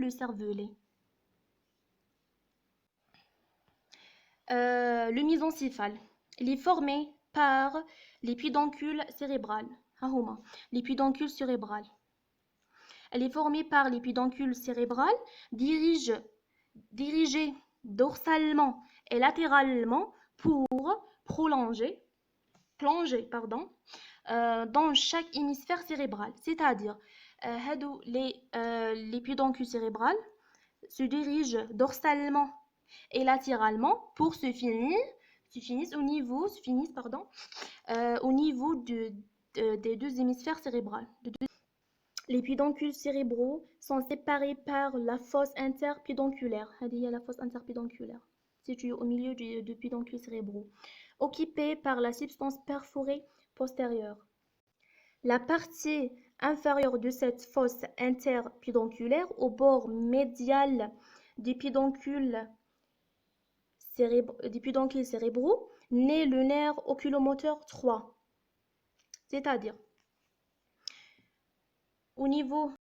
le cervelet. Le mésencéphale, il est formé par les pédoncules cérébrales. Les pédoncules cérébrales. Elle est formée par les pédoncules cérébrales dirigées dorsalement et latéralement pour plonger dans chaque hémisphère cérébral. C'est-à-dire, les pédoncules cérébrales se dirigent dorsalement et latéralement pour se finissent au niveau des deux hémisphères cérébrales. Les pédoncules cérébraux sont séparés par la fosse interpédonculaire. La fosse interpédonculaire, située au milieu des pédoncules cérébraux, occupée par la substance perforée postérieure. La partie inférieure de cette fosse interpédonculaire, au bord médial des pédoncules cérébraux, naît le nerf oculomoteur 3. C'est-à-dire au niveau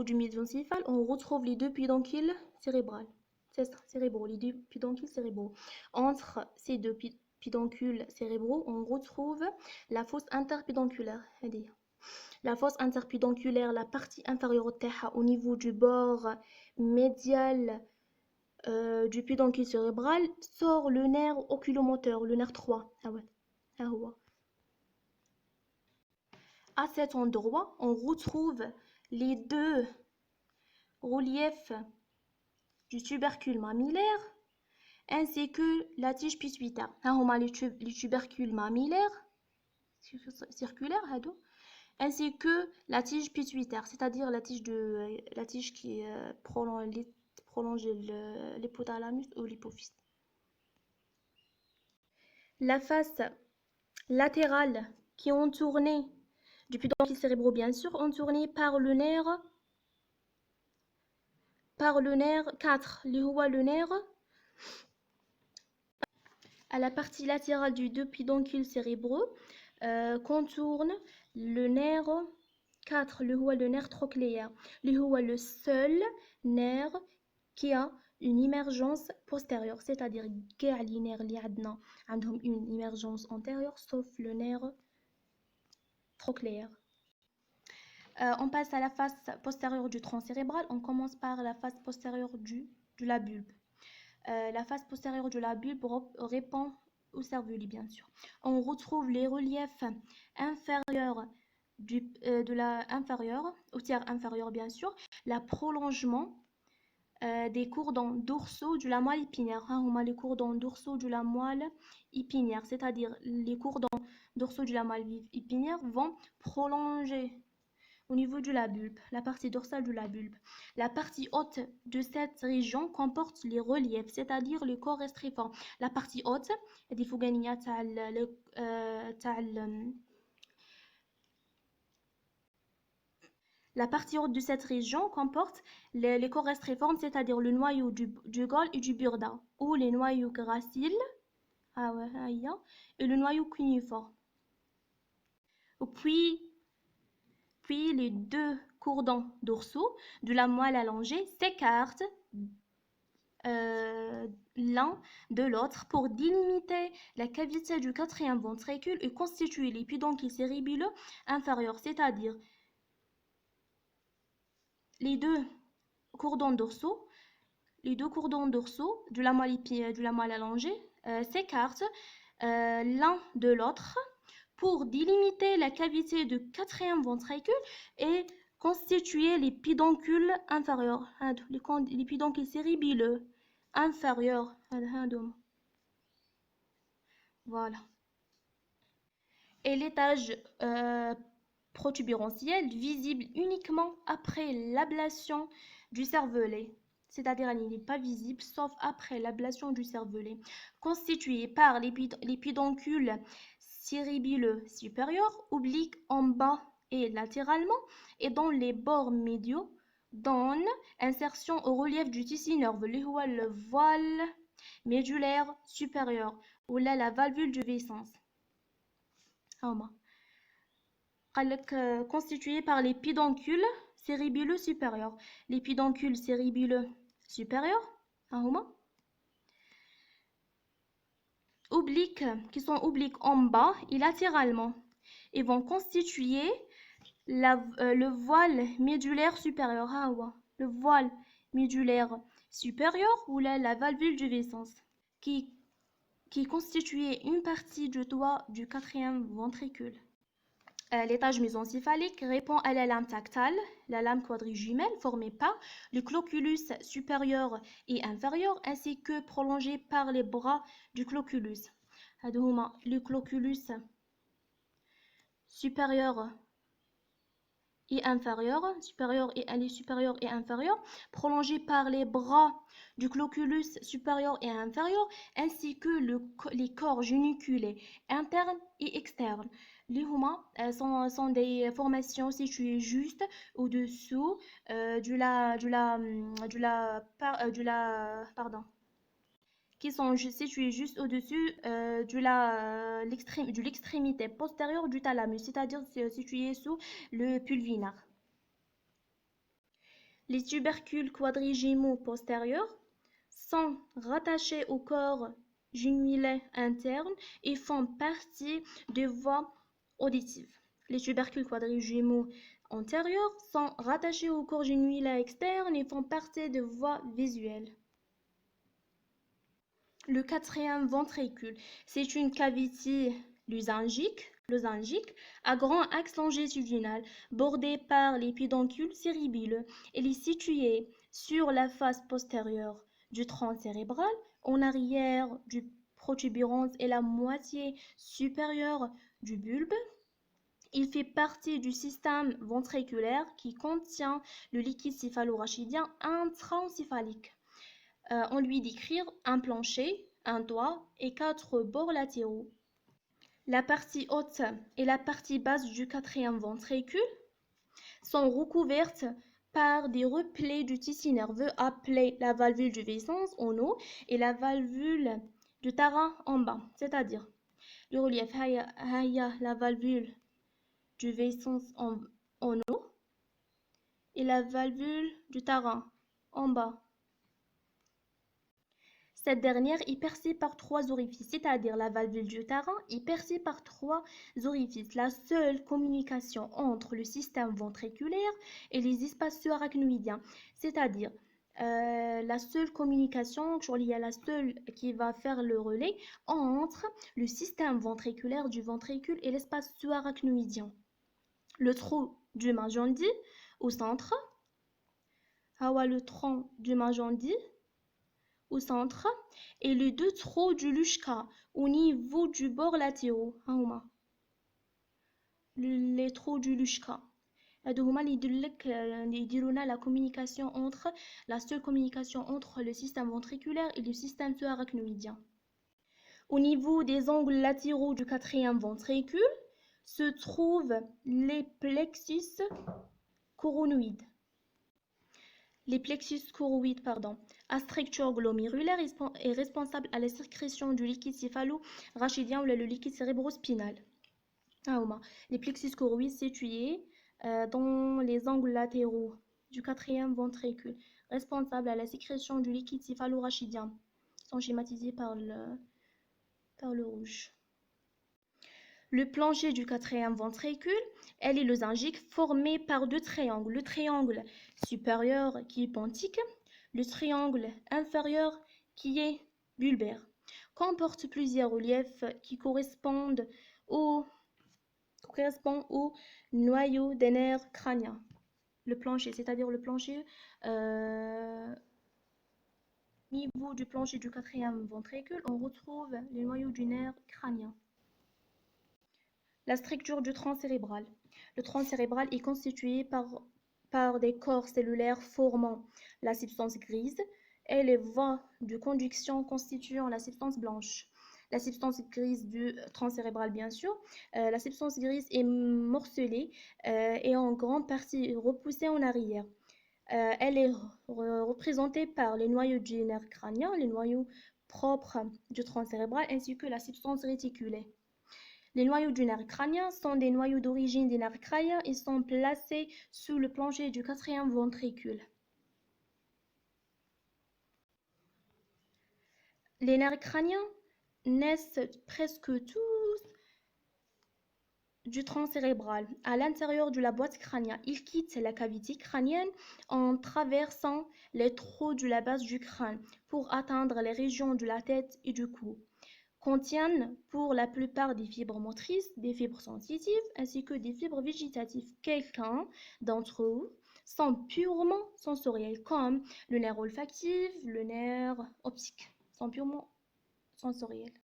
du mésencéphale, on retrouve les deux pédoncules cérébraux. Les deux pédoncules cérébraux. Entre ces deux pédoncules cérébraux, on retrouve la fosse interpédonculaire. La fosse interpédonculaire, la partie inférieure au niveau du bord médial du pédoncule cérébral, sort le nerf oculomoteur, le nerf 3. À cet endroit, on retrouve les deux reliefs du tubercule mammillaire ainsi que la tige pituitaire. Les tubercules mammillaires circulaires ainsi que la tige pituitaire, c'est-à-dire la tige qui prolonge l'hypothalamus ou l'hypophyse. La face latérale qui est entourée du pédoncule cérébraux, bien sûr, entourné par le nerf 4, le nerf à la partie latérale du deux pédoncules cérébraux contourne le nerf 4, le nerf trochléaire, le seul nerf qui a une émergence postérieure, c'est-à-dire les nerfs اللي عندنا عندهم une émergence antérieure sauf le nerf trochléaire. On passe à la face postérieure du tronc cérébral. On commence par la face postérieure de la bulbe. La face postérieure de la bulbe répond au cervelet, bien sûr. On retrouve les reliefs inférieurs au tiers inférieur, bien sûr, le prolongement des cordons dorsaux de la moelle épinière. Les cordons dorsaux de la moelle épinière, c'est-à-dire les cordons dorsaux de la moelle épinière vont prolonger au niveau de la bulbe, la partie dorsale de la bulbe. La partie haute de cette région comporte les reliefs, c'est-à-dire le corps restriforme. La partie haute, la partie haute de cette région comporte les corps restriformes, c'est-à-dire le noyau du Gol et du Burda, ou les noyaux graciles et le noyau cuniforme. Puis les deux cordons dorsaux de la moelle allongée s'écartent l'un de l'autre pour délimiter la cavité du quatrième ventricule et constituer les pédoncules cérébraux inférieurs, c'est-à-dire les deux cordons dorsaux de la moelle allongée s'écartent l'un de l'autre pour délimiter la cavité du quatrième ventricule et constituer les pédoncules inférieurs, les pédoncules cérébraux inférieurs. Voilà. Et l'étage protubérantiel visible uniquement après l'ablation du cervelet. C'est-à-dire il n'est pas visible sauf après l'ablation du cervelet, constitué par les pédoncules cérébraux supérieurs, obliques en bas et latéralement, et dont les bords médiaux donnent insertion au relief du tissu nerveux, le voile médulaire supérieur, ou là la valvule de Wissens. Constitué par les pédoncules cérébelleux supérieur. Les pédoncules cérébelleux supérieurs, obliques, qui sont obliques en bas et latéralement, et vont constituer le voile médulaire supérieur. Le voile médulaire supérieur ou la valvule du Wissens, qui constituait une partie du toit du quatrième ventricule. L'étage mésencéphalique répond à la lame tactile, la lame quadrijumelle formée par le cloculus supérieur et inférieur ainsi que prolongé par les bras du cloculus. Le cloculus supérieur et inférieur, supérieur et inférieur, prolongé par les bras du cloculus supérieur et inférieur, ainsi que les corps géniculés internes et externes. Les humains sont des formations situées juste au-dessous qui sont situées juste au-dessus de l'extrémité postérieure du thalamus, c'est-à-dire situées sous le pulvinaire. Les tubercules quadrigémaux postérieurs sont rattachés au corps génulaire interne et font partie des voies auditives. Les tubercules quadrigémaux antérieurs sont rattachés au corps génulaire externe et font partie des voies visuelles. Le quatrième ventricule, c'est une cavité losangique à grand axe longitudinal bordée par les pédoncules cérébelleux. Elle est située sur la face postérieure du tronc cérébral, en arrière du protubérance et la moitié supérieure du bulbe. Il fait partie du système ventriculaire qui contient le liquide céphalorachidien intraencéphalique. On lui décrire un plancher, un toit et 4 bords latéraux. La partie haute et la partie basse du quatrième ventricule sont recouvertes par des replets du tissu nerveux appelés la valvule du Wissens en haut et la valvule du Tarin en bas, c'est-à-dire le relief la valvule du Wissens en haut et la valvule du Tarin en bas. Cette dernière est percée par 3 orifices, c'est-à-dire la valvule du Tarin est percée par 3 orifices. La seule communication entre le système ventriculaire et les espaces sous-arachnoïdiens, c'est-à-dire la seule communication, il y a la seule qui va faire le relais entre le système ventriculaire du ventricule et l'espace sous-arachnoïdien. Le trou du Magendie au centre, le tronc du Magendie au centre et les 2 trous du Luschka au niveau du bord latéraux. Les trous du Luschka. La communication entre la seule communication entre le système ventriculaire et le système sous-arachnoïdien. Au niveau des angles latéraux du quatrième ventricule se trouvent les plexus coronoïdes. Les plexus choroïdes, à structure glomérulaire est responsable à la sécrétion du liquide céphalorachidien ou le liquide cérébrospinal. Les plexus choroïdes situés dans les angles latéraux du quatrième ventricule, responsables à la sécrétion du liquide céphalorachidien, sont schématisés par le rouge. Le plancher du quatrième ventricule, elle est losangique, formée par 2 triangles. Le triangle supérieur qui est pontique, le triangle inférieur qui est bulbaire. Comporte plusieurs reliefs qui correspondent au noyau des nerfs crâniens. Le plancher, c'est-à-dire le plancher niveau du plancher du quatrième ventricule, on retrouve les noyaux du nerf crânien. La structure du tronc cérébral. Le tronc cérébral est constitué par des corps cellulaires formant la substance grise et les voies de conduction constituant la substance blanche. La substance grise du tronc cérébral, bien sûr. La substance grise est morcelée et en grande partie repoussée en arrière. Elle est représentée par les noyaux du nerf crânien, les noyaux propres du tronc cérébral, ainsi que la substance réticulée. Les noyaux du nerf crânien sont des noyaux d'origine des nerfs crâniens et sont placés sous le plancher du quatrième ventricule. Les nerfs crâniens naissent presque tous du tronc cérébral. À l'intérieur de la boîte crânienne, ils quittent la cavité crânienne en traversant les trous de la base du crâne pour atteindre les régions de la tête et du cou. Contiennent pour la plupart des fibres motrices, des fibres sensitives ainsi que des fibres végétatives. Quelqu'un d'entre eux sont purement sensoriels comme le nerf olfactif, le nerf optique, sont purement sensoriels.